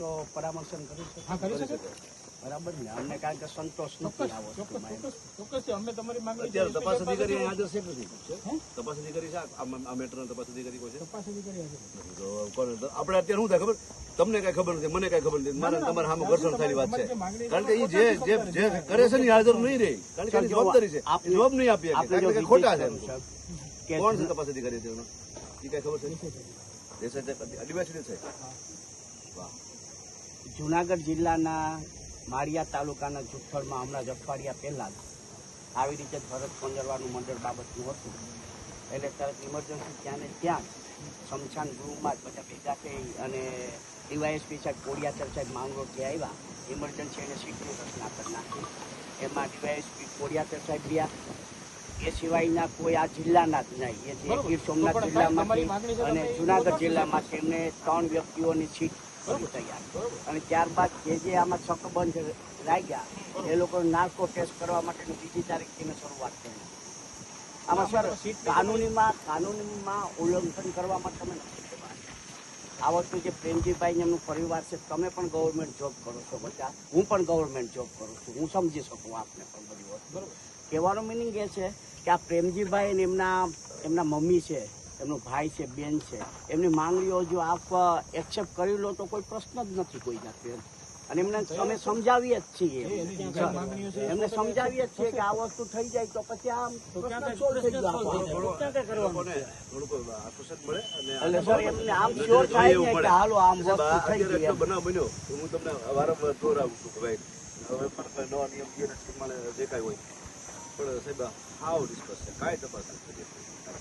તો પરામર્શન કરી શકે? હા, કરી શકે. બરાબર ને, અમને કારણ કે સંતોષ નથી આ વસ્તુમાં. ચોક્કસ છે. અમે તમારી માંગણી અત્યારે તપાસ અધિકારી હાજર છે કે નથી? તપાસ અધિકારી છે આ મેટરનો તપાસ અધિકારી કોઈ છે? તપાસ અધિકારી હાજર નથી. તો કોણ આપણે અત્યારે શું થાય ખબર? તમને કઈ ખબર નથી, મને કઈ ખબર નથી, મારે તમારે સામે ઘર્ષણ થયેલી વાત છે. કારણ કે એ જે કરે છે ને હાજર નહીં રહી, કારણ કે એની જવાબદારી છે, જવાબ નહીં આપીએ કારણ કે ખોટા છે. કોણ છે તપાસ અધિકારી? એ કઈ ખબર છે? આદિવાસી છે. વાહ. જુનાગઢ જિલ્લાના માળિયા તાલુકાના જુઠ્ઠળમાં હમણાં જ અઠવાડિયા પહેલા આવી રીતે ભરત કોંજરવાનું મંડળ બાબતનું હતું. એટલે તરત ઇમરજન્સી ત્યાં ને ત્યાં જ સ્મશાન ગૃહમાં જ બધા ભેગા થઈ અને ડીવાયએસપી સાહેબ કોડિયાતર સાહેબ માંગરોળથી આવ્યા. ઇમરજન્સી એને સીટની રચના કરી નાખી. એમાં ડીવાયએસપી કોડિયાતર સાહેબ રહ્યા. એ સિવાયના કોઈ આ જિલ્લાના જ નહીં, એ જે ગીર સોમનાથ જિલ્લામાંથી અને જુનાગઢ જિલ્લામાંથી એમને 3 વ્યક્તિઓની સીટ કરી તૈયાર. અને ત્યારબાદ જે આમાં શકબંધ લાગ્યા એ લોકો નાર્કો ટેસ્ટ કરવા માટેની 2જી તારીખથી શરૂઆત થઈ. આમાં સર કાનૂનીમાં ઉલ્લંઘન કરવા માટે તમે નથી કહેવા. આ વસ્તુ જે પ્રેમજીભાઈ એમનું પરિવાર છે, તમે પણ ગવર્મેન્ટ જોબ કરો છો બધા, હું પણ ગવર્મેન્ટ જોબ કરું છું, હું સમજી શકું આપને પણ બધી વસ્તુ. બરાબર. કહેવાનો મિનિંગ એ છે કે આ પ્રેમજીભાઈ ને એમના મમ્મી છે, એમનો ભાઈ છે, બેન છે, એમની માંગણીઓ જો આપ એક્સેપ્ટ કરી લો તો કોઈ પ્રશ્ન જ નથી કોઈ જાતે. અને એમને અમે સમજાવીએ જ છીએ, એમને સમજાવીએ જ છીએ કે આ વસ્તુ થઈ જાય તો પછી આમ બનાવ બન્યો. હું તમને વારંવાર દોરાવું છું કે ભાઈ હવે નવા નિયમ જે કાંઈ હોય પણ સાહેબ હાવ ડિસ્કસ છે, કાંઈ તપાસ નથી કરી.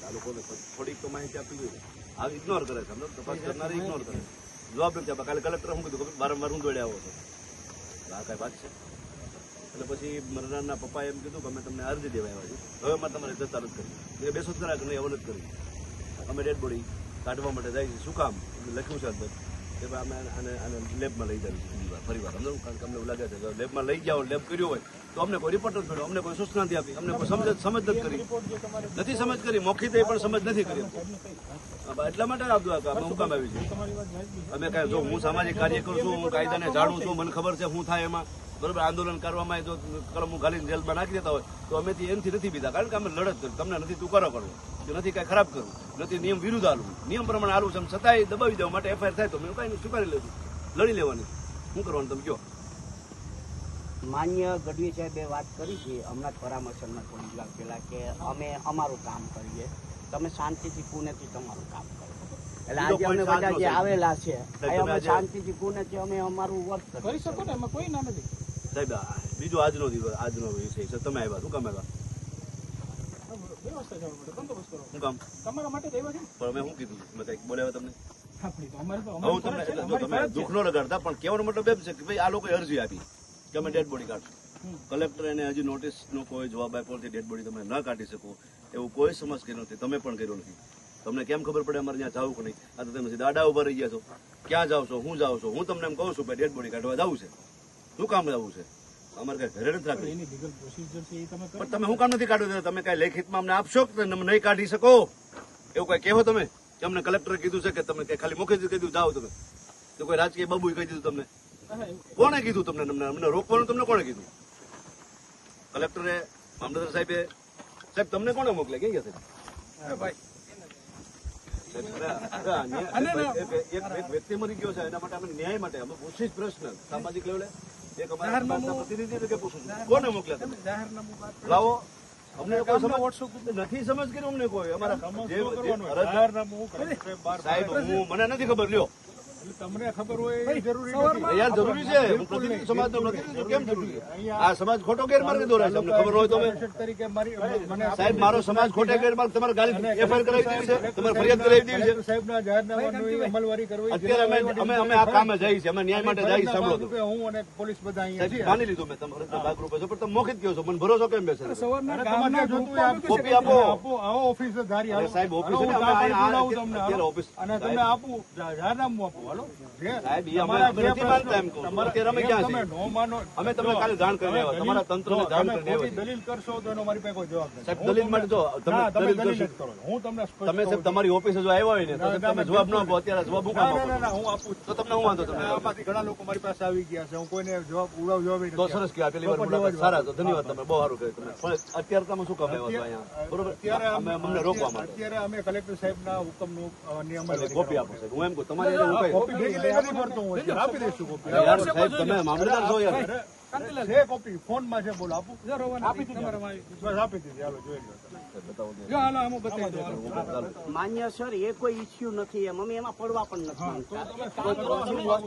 આ લોકોને થોડીક તો માહિતી આપી જોઈએ, આ ઇગ્નોર કરે છે. તપાસ કરનારે ઇગ્નોર કરે, જવાબ નથી આપે. કાલે કલેક્ટર શું કીધું, વારંવાર હું દોડ્યા આવો છો, આ કાંઈ વાત છે? એટલે પછી મરનારના પપ્પાએ એમ કીધું કે અમે તમને અરજી દેવા આવ્યા છીએ, હવે અમારે તમારે જતા નથી કરી. એ બેસો કરા કે નહીં, હવે નથી કરી. અમે ડેડ બોડી કાઢવા માટે જાય છે. શું કામ? લખ્યું છે અંદર કે અમે આને લેબમાં લઈ જઈએ ફરીવાર. સમજો, કારણ કે અમને એવું લાગે છે કે લેબમાં લઈ જાઓ, લેબ કર્યો હોય તો અમને કોઈ રિપોર્ટ નથી મળ્યો, અમને કોઈ સૂચના નથી આપી, અમને કોઈ સમજ નથી કરી, નથી સમજ કરી, મૌખિક પણ સમજ નથી કરી. એટલા માટે અમે હું કામ આવી છે. અમે કાંઈ જો હું સામાજિક કાર્ય કરું છું, હું કાયદાને જાણું છું, મને ખબર છે શું થાય એમાં. બરોબર, આંદોલન કરવામાં જો કલમ ઘાલીને જેલમાં નાખી દેતા હોય તો અમે એનથી નથી બીતા, કારણ કે અમે લડત કરી. તમને નથી તુકારો કરવો, નથી કાંઈ ખરાબ કરવું, નથી નિયમ વિરુદ્ધ હાલવું, નિયમ પ્રમાણે હાલવું છે. છતાંય દબાવી દેવા માટે એફઆઈઆર થાય તો મેં કાંઈ સ્વીકારી લેવું, લડી લેવાની. શું કરવાનું તમે કહો? માન્ય ગઢવી સાહેબે વાત કરી છે હમણાં જ પરામર્શનમાં થોડી વાર પહેલા કે અમે અમારું કામ કરીએ, તમે શાંતિથી પુણેથી તમારું કામ કરો. એટલે આજે અમે બધા જે આવેલા છે અમે શાંતિથી પુણેથી અમે અમારું વર્ક કરી શકો ને, એમાં કોઈ ના નથી. સાહેબ બીજો આજનો દિવસ, આજનો વિષય છે. તમે આવ્યા, શું કામ આવ્યા? શું કામ? તમારા માટે આવ્યા છે. પણ મેં શું કીધું? મેં કંઈક બોલ્યા તમને? હું તમને તમે દુઃખ ન લગાડતા, પણ કહેવાનો મતલબ એમ છે કે ભાઈ આ લોકોએ અરજી આપી કે અમે ડેડ બોડી કાઢશું. કલેક્ટર એને હજી નોટિસનો કોઈ જવાબ આપ્યો નથી, ડેડ બોડી તમે ન કાઢી શકો એવું કોઈ સમજ કર્યો નથી, તમે પણ કર્યો નથી. તમને કેમ ખબર પડે અમારે ત્યાં જવું કે નહીં? આ તો તમે દાડા ઉભા રહી ગયા છો, ક્યાં જાવ છો, હું જાવ છો? હું તમને એમ કહું છું કે ડેડ બોડી કાઢવા જવું છે, શું કામ જવું છે? અમારે કઈ ઘરે નથી રાખવી. પણ તમે શું કામ નથી કાઢવું? તમે કઈ લેખિતમાં અમને આપશો કે નહીં કાઢી શકો એવું કઈ કહેવો તમે? કે અમને કલેક્ટરે કીધું છે કે તમે ખાલી મુખે જ કીધું જાઓ તમે? તો કોઈ રાજકીય બાબુએ કહી દીધું તમને? કોણે કીધું તમને? અમને રોકવાનું તમને કોણે કીધું? કલેક્ટરે, મામલતદાર સાહેબે? સાહેબ તમને કોણે મોકલે? ક્યાં ગયા સાહેબ? એક વ્યક્તિ મરી ગયો છે, એના માટે અમે ન્યાય માટે અમે પૂછીએ પ્રશ્ન સામાજિક લેવલે. એક અમારા પ્રતિનિધિ તરીકે પૂછું છું, કોને મોકલ્યા તમે? લાવો, અમને નથી સમજ કરી અમને કોઈ. અમારા સાહેબ મને નથી ખબર, લ્યો તમને ખબર હોય જરૂરી નથી યાર, જરૂરી છે. હું પ્રતિનિધિ સમાજનો પ્રતિનિધિ કેમ જરૂરી છે? આ સમાજ ખોટો ગેરમાર્ગે દોરાય છે, અમને ખબર હોય તો. તરીકે સાહેબ મારો સમાજ ખોટે ગેરમાર્ગ તમારે ગાલી એફઆઈઆર કરાવી દેવી છે, તમારે ફરિયાદ કરાવી દેવી છે. સાહેબના જાહેરનામાની અમલવારી કરવી. અત્યારે અમે આ કામે જઈએ છીએ, અમે ન્યાય માટે જઈએ. સાંભળો તો, હું અને પોલીસ બધા અહીંયા માની લીધું મેં તમારા ભાગરૂપે છો, પણ તમે મોખિત કહો છો, મને ભરોસો કેમ બેસે? કોપી આપો, આવો ઓફિસ ધારી સાહેબ ઓફિસ અત્યારે ઓફિસ અને તમે આપું જાહેરનામું આપો. હાલો સાહેબ, એ અમે નથી માનતા એમ કહું છું. અત્યારે અમે ક્યાં તમે છીએ? નો માનો અમે તમને કાલે જાણ કરી આવ્યા, તમારા તંત્રને જાણ તમે કરી ખોટી આવ્યા. દલીલ કરશો તો એનો મારી પાસે કોઈ જવાબ નથી. સાહેબ, દલીલ માટે જો તમે ના, તમે દલીલ દલીલ કરશો. જ કરો. હું તમને સ્પષ્ટ તમે સાહેબ કહું છું. તમારી ઓફિસે જો આવ્યા હોય ને તો તમે જવાબ ન આપો, અત્યારે જવાબ હું કામ ના, આપો? ના, ના, હું આપું છું. તો તમને હું વાંધો તમને? આમાંથી ઘણા લોકો મારી પાસે આવી ગયા છે, હું કોઈને જવાબ જવાબ તો સરસ કે પેલી વાર મુલાકાત સારા, તો ધન્યવાદ, તમે બહુ સારું કર્યું તમે. પણ અત્યારે તમે શું કામ આવ્યા છો અહીંયા? બરોબર, અમે અમને રોકવા માટે અત્યારે અમે કલેક્ટર સાહેબના હુકમનું નિયમ કોપી આપો સાહેબ. હું એમ કહું તમારે એને હું કોપી કહી ભેગી લઈ નથી ફરતો હું, એટલે આપી દઈશું કોપી. યાર સાહેબ, તમે મામલતદાર છો યાર. છે કોપી ફોનમાં છે, બોલો આપું? આપી દીધી. બસ આપી દીધી, હાલો જોઈ લો. બતાવો. માન્ય સર એ કોઈ ઇસ્યુ નથી એમ અમે એમાં પડવા પણ નથી માંગતા.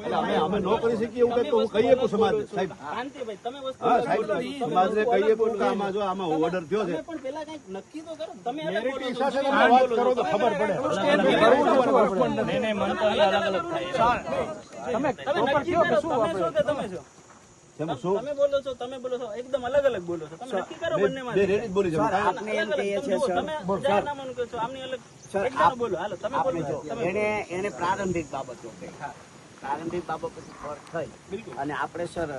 એટલે અમે ન કરી શકીએ એવું કંઈક તો હું કહી શકું સમાજ સાહેબ. શાંતિભાઈ, તમે વસ્તુ હા સાહેબ, સમાજને કહી શકું કે આમાં જો આમાં ઓર્ડર થયો છે. પણ પેલા કંઈક નક્કી તો કરો. તમે અલગ બોલો મેરિટી છો. સાથે તમે વાત કરો તો ખબર પડે. તમે નક્કી કરો, તમે છો કે તમે છો? તેમ શું? તમે બોલો છો એકદમ અલગ અલગ બોલો છો. તમે નક્કી કરો બંનેમાં. બે રેડી જ બોલી છે. આપને એમ કહીએ છીએ સર, તમે જાહેરનામાનું કહો છો, આમની અલગ સર, એક જણો બોલો. હાલો, તમે બોલો. આપણે જો એને પ્રારંભિક બાબતો કહી, પ્રારંભિક બાબતો પર થઈ અને આપણે સર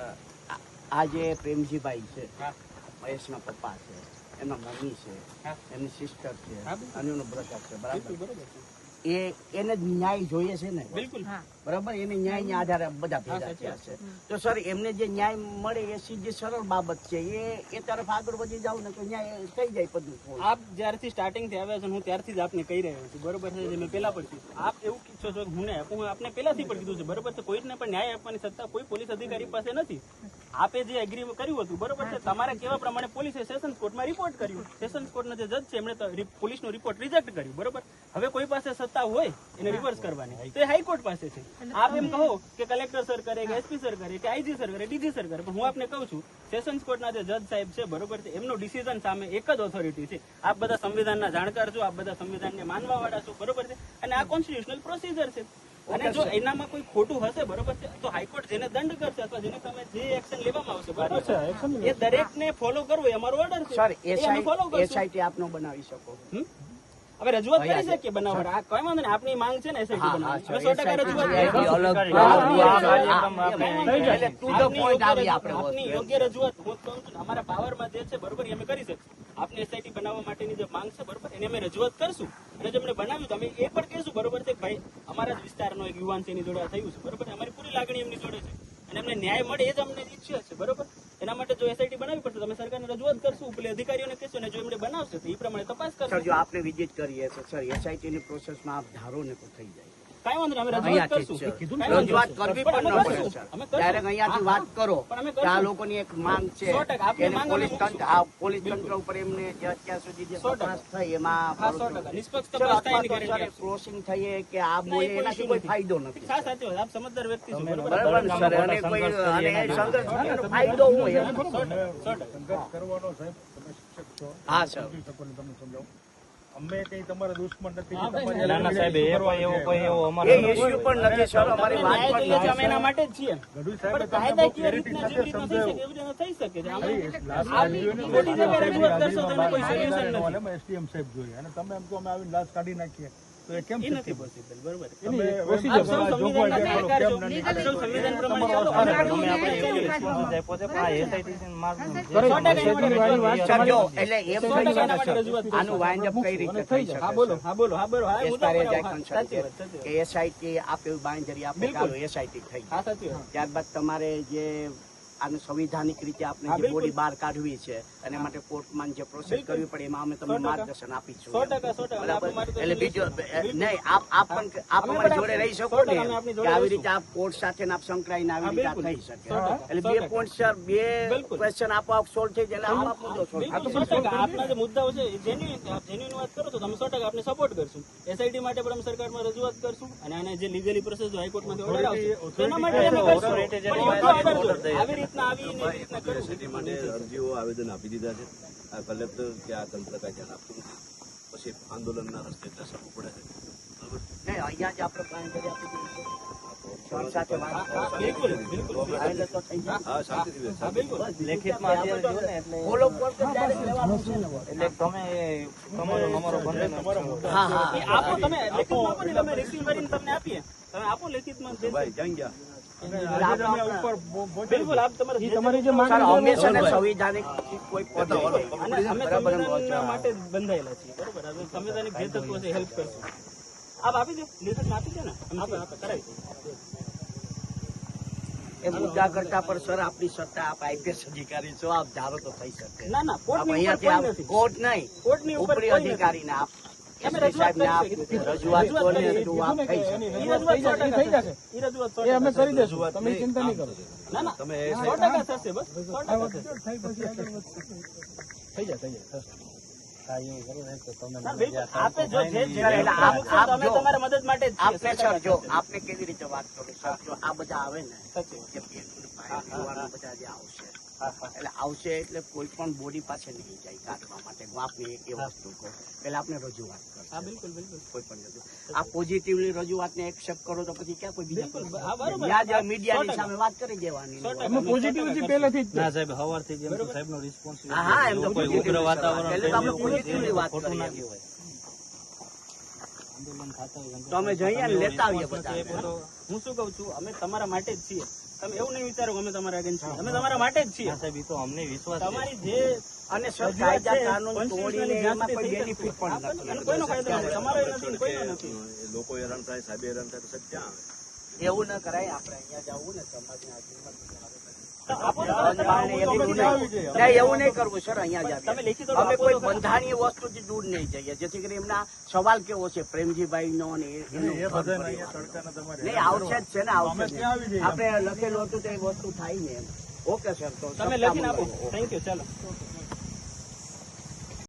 આ જે પ્રેમજીભાઈ છે, મહેશના પપ્પા છે, એમના મમ્મી છે, એમની સિસ્ટર છે અને એનો બ્રધર છે, બરાબર? એને જ ન્યાય જોઈએ છે ને, બિલકુલ. બરાબર? એને ન્યાયના આધારે બધા ભેગા થયા છે. તો સર એમને જે ન્યાય મળે એ સીધી સરળ બાબત છે, એ તરફ આગળ વધી જાવ ને તો ન્યાય થઈ જાય બધું. આપ જ્યારથી સ્ટાર્ટિંગ થી આવ્યા છો ને હું ત્યારથી જ આપને કહી રહ્યો છું, બરોબર છે? જે મેં પેલા પણ કીધું, આપ એવું ઈચ્છો છો કે હું ને આપું, હું આપને પેલાથી પણ કીધું છે, બરોબર છે? કોઈને પણ ન્યાય આપવાની સત્તા કોઈ પોલીસ અધિકારી પાસે નથી. આપે જે એગ્રી કર્યું હતું, બરોબર છે? તમારા કેવા પ્રમાણે પોલીસે સેશન્સ કોર્ટમાં રિપોર્ટ કર્યું. સેશન્સ કોર્ટના જે જજ છે એમણે પોલીસનો રિપોર્ટ રિજેક્ટ કર્યું, બરોબર? હવે કોઈ પાસે સત્તા હોય એને રિવર્સ કરવાની તો એ હાઈકોર્ટ પાસે છે. આપ એમ કહો કે કલેક્ટર સર કરે કે એસપી સર કરે કે આઈજી સર કરે, ડીજી સર કરે, પણ હું આપને કહું છું સેશન્સ કોર્ટના જે જજ સાહેબ છે, બરોબર છે, એમનો ડિસિઝન સામે એક જ ઓથોરિટી છે. આપ બધા સંવિધાનના જાણકાર છો, આપ બધા સંવિધાનને માનવા વાળા છો, બરોબર છે? અને આ કોન્સ્ટિટ્યુશનલ પ્રોસિજર છે. અને જો એનામાં કોઈ ખોટું હશે, બરોબર છે, તો હાઈકોર્ટ જેને દંડ કરશે અથવા જેની સામે જે એક્શન લેવામાં આવશે, બરોબર છે, એ દરેકને ફોલો કરવો એ અમારો ઓર્ડર છે. સર એ અમે ફોલો કરશું. એસઆઈટી આપનો બનાવી શકો. હવે રજૂઆત કરી શકીએ બનાવવા. આ કઈ વાંધો નહીં, આપની માંગ છે ને એસઆઈટી બનાવવાની. હવે 100% રજૂઆત આપની યોગ્ય રજૂઆત હું કહું છું, અમારા પાવરમાં જે છે, બરોબર, એ અમે કરી શકીશું. આપની એસઆઈટી બનાવવા માટેની જે માંગ છે, બરોબર, એને અમે રજૂઆત કરશું. અને જો અમને બનાવ્યું તો અમે એ પણ કહીશું, બરોબર છે, ભાઈ અમારા જ વિસ્તારનો એક યુવાન છે, એની જોડે આ થયું છે, બરોબર, અમારી પૂરી લાગણી એમની જોડે છે અને એમને ન્યાય મળે એ જ અમને ઈચ્છે છે, બરોબર? એના માટે જો એસઆઈટી બનાવવી પડશે તો અમે સરકારને રજૂઆત કરશું, પેલે અધિકારીઓને કહીશું, અને જો એમને બનાવશે તો એ પ્રમાણે તપાસ સર કરશું. જો આપને વિઝિટ કરીએ તો સર એસઆઈટી ની પ્રોસેસમાં આપ ધારો ને તો થઈ જાય. કાંઈ વાંધો નહીં, અમે રજૂઆત કરશું. રજૂઆત કરવી પણ ન પડે સર. અમે ડાયરેક્ટ અહીંયાથી વાત કરો પણ અમે કે આ લોકોની એક માંગ છે 100% આપની એને માંગ પોલીસ અમે તંત્ર આ પોલીસ તંત્ર ઉપર એમને જે અત્યાર સુધી જે 100% તપાસ થઈ એમાં હા, 100% નિષ્પક્ષ સર, તપાસ અથવા થાય એની તો guarantee સર આપશું. ક્રોસિંગ થઈએ કે આ ના, બોલે એ કોઈ એનાથી issue કોઈ નથી. ફાયદો નથી. હા, સાચી વાત. આપ સમજદાર વ્યક્તિ છો, બરોબર? બરાબર ને સર? અને કોઈ અને એ સંઘર્ષ એનો ફાયદો હોય એમ. 100%. સંઘર્ષ કરવાનો સાહેબ, તમે શિક્ષક છો. હા સર. સમજી શકો ને તમને સમજાવું. અમે કઈ તમારા દુશ્મન નથી. હા, ભાઈ, તમારી ના, ના, સાહેબ, એ ઇસ્યુ પણ નથી સર, અમારી વાત ન્યાય પણ જોઈએ છે, નથી. અમે એના માટે જ છીએ. ગઢવી સાહેબે પણ તમને બહુ કાયદાકીય clarity રીતના સાથે જેવી રીતના થઈ શકે સમજાવ્યું. એવી રીતના થઈ શકે છે. આમાં લાસ્ટ આપ ખોટી જગ્યાએ રજૂઆત કરશો તો એનું કોઈ solution નથી. એમાં SDM સાહેબ જોઈએ અને તમે એમ કહો અમે આવીને લાશ કાઢી નાખીએ તો એ કેમ એ શક્ય નથી બને? possible, બરોબર? તમે આપ સૌ સંવિધાનના જાણકાર છો. કેમ આપ સૌ સંવિધાન પ્રમાણે ચાલો. અમે આપણે સર જો એટલે એમ તો સો ટકા છે ને એના માટે સર, રજૂઆત આનું વાઇન્ડ અપ કઈ રીતે થઈ શકે હા, બોલો, સર? હા, બોલો, હા, બરોબર. હા, એ As મુદ્દા far as પર I આવો. concerned સાચી છે વાત, સાચી વાત. કે એસઆઈટી આપે એવું બાંયધરી આપો કે બિલકુલ. હાલો એસઆઈટી થઈ હા, જાય. સાચી વાત. ત્યારબાદ તમારે જે આનું સંવિધાનિક રીતે આપણે હા, જે બિલકુલ. બોડી બહાર કાઢવી છે અને માટે કોર્ટમાં જે પ્રોસેસ બિલકુલ. કરવી પડે એમાં અમે તમને 100% માર્ગદર્શન આપીશું. 100%. બરાબર? આપણે માર્ગદર્શન એટલે બીજો બિલકુલ. નહીં આપ પણ આપ અમે અમારી પણ જોડે રહી શકો 100% ને અમે આપની જોડે કે આવી રહીશું. રીતે આપ કોર્ટ સાથે આપ સંકળાઈને આવી હા, રીતે આ બિલકુલ. થઈ શકે. 100%. એટલે બે પોઈન્ટ સર બે બિલકુલ. ક્વેશ્ચન આપોઆપ સોલ્વ થઈ જાય એટલે આપોઆપ મુદ્દો સોલ્વ બિલકુલ, 100%. આપના જે મુદ્દાઓ છે એ genuine વાત કરો છો તો અમે 100% આપને સપોર્ટ કરશું. એસઆઈટી માટે પણ અમે સરકારમાં રજૂઆત કરશું અને આને જે લીગલી પ્રોસેસ હાઈકોર્ટમાંથી ઓર્ડર આવશે તેના માટે અમે કરશું. પણ યોગ્ય order જોઈએ. આવી રીતના આવીને એવી રીતના કરવું. એસઆઈટી માટે અરજીઓ આવેદન આપી દીધા છે. આ કલેક્ટર કે આ તંત્ર કાંઈ ધ્યાન આપતું નથી. પછી આંદોલનના રસ્તે બેસવું પડે છે. બરાબર? નહીં અહીંયા જ આપણે બાંયધરી આપી દીધી છે. સર સાથે વાત કરો. બિલકુલ, બિલકુલ. હા, એટલે તો થઈ જાય. હા, શાંતિથી બેસ. હા, બિલકુલ. ફોલો કોર્ટ ડાયરેક્ટ લેવાનું છે ને. એ હા હા આપો તમે લેખિતમાં આપો ને, અમે રિસીવ કરીને તમને આપીએ. તમે આપો લેખિતમાં જે ભાઈ ક્યાં ગયા? આજે તમે ઉપર પહોંચી બિલકુલ આપ તમારે જે તમારી જે સર માંગણી અમે છે ને સંવિધાનિક કોઈ બતાવો, હાલો, અને અમે સંવિધાન માટે જ બંધાયેલા છીએ બરોબર હવે સંવિધાનિક જે થતું હશે હેલ્પ કરશું આપ આપી દો લેખિતમાં આપી દો ને આપણે કરાવી દઈએ. એ મુદ્દા કરતા પર સર આપની સત્તા આપ આઈપીએસ અધિકારી છો આપ ધારો તો થઈ શકે ના ના આપ કોર્ટની ઉપર અહીંયાથી કોઈ આપ નથી કોર્ટ નહીં કોર્ટની ઉપર ઉપરી કોઈ નથી. અધિકારીને આપ અમે એસપી સાહેબને આપ રજૂઆત રજૂઆત કરો ને તો આપ થઈ શકે એની ઈ રજૂઆત રજૂઆત થઈ જશે, થઈ જશે. ઈ રજૂઆત સો એ અમે ટકા કરી દેશું, તમે ચિંતા નહીં કરો. ના ના તમે 100% થશે બસ 100% થશે. થઈ પછી આગળ વધશે. થઈ જાય થશે. ના, બિલકુલ. આપે જો જે એટલે આપ અમે જો. તમારા મદદ માટે જ છીએ. આપને સર જો આપને કેવી રીતે વાત કરું સર જો આ બધા આવે ને સાચી વાત. જે પેલું ભાઈ યુવાનો બધા જે આવશે એટલે આવશે એટલે કોઈ પણ બોડી પાસે નહીં જાય કાઢવા માટે હું આપને એક એ વસ્તુ કહું પેલા આપણે રજૂઆત હા કરશે બિલકુલ બિલકુલ કોઈ પણ રજૂઆત આ પોઝિટિવલી રજૂઆતને એક્સેપ્ટ કરો તો પછી ક્યાં કોઈ બીજા બિલકુલ. હા, બરોબર. ત્યાં જ મીડિયાની સામે વાત કરી દેવાની 100% અમે પોઝિટિવિટી પહેલેથી જ છે. ના સાહેબ હવારથી જેમ તો સાહેબનો રિસ્પોન્સ હા હા એમ તો કોઈ positively ઉગ્ર વાતાવરણ પહેલે તો આપણે positively વાત ખોટું ના કરીએ. કહેવાય. આંદોલન થતા હોય તો અમે જઈએ ને લેતા આવીએ response બધા. નથી આપ્યો તો હું શું કહું છું અમે તમારા માટે જ છીએ તમે એવું નહીં વિચારો કે અમે તમારા અગેન્સ્ટ છીએ અમે તમારા માટે જ છીએ ના સાહેબ એ તો અમને વિશ્વાસ છે. તમારી જે અને સર રજૂઆત કાયદા છે, કાનૂન constitutionally તોડીને એમાં જ્યાં કોઈ સુધી થઈ બેનિફિટ શકે. પણ અને નથી કોઈનો ફાયદો નથી તમારો નથી ને કોઈનો નથી લોકો હેરાન થાય, સાહેબ હેરાન થાય તો સાહેબ ક્યાં આવે? એવું ન કરાય આપણે અહીંયા જવું ને સમાજની આગેવાન આપો તો બંધારણને તમે એથી દૂર નહીં. નહીં, એવું નહીં કરવું સર અહીંયા જ તમે આવીએ. લેખિત અમે આપો કોઈ તો ખરા. બંધારણીય વસ્તુથી દૂર નહીં જઈએ જેથી કરીને એમના સવાલ કેવો છે પ્રેમજીભાઈનો ને એનો એ ઘર બધાને પરિવાર. અહીંયા તડકાના તમારે નહીં આવશે જ છે ને આવશે અમે જ. ત્યાં આવી જઈએ. આપણે લખેલું હતું તો એ વસ્તુ થાય ને એમ ઓકે સર તો તમે લખીને આપો થેન્ક યુ ચાલો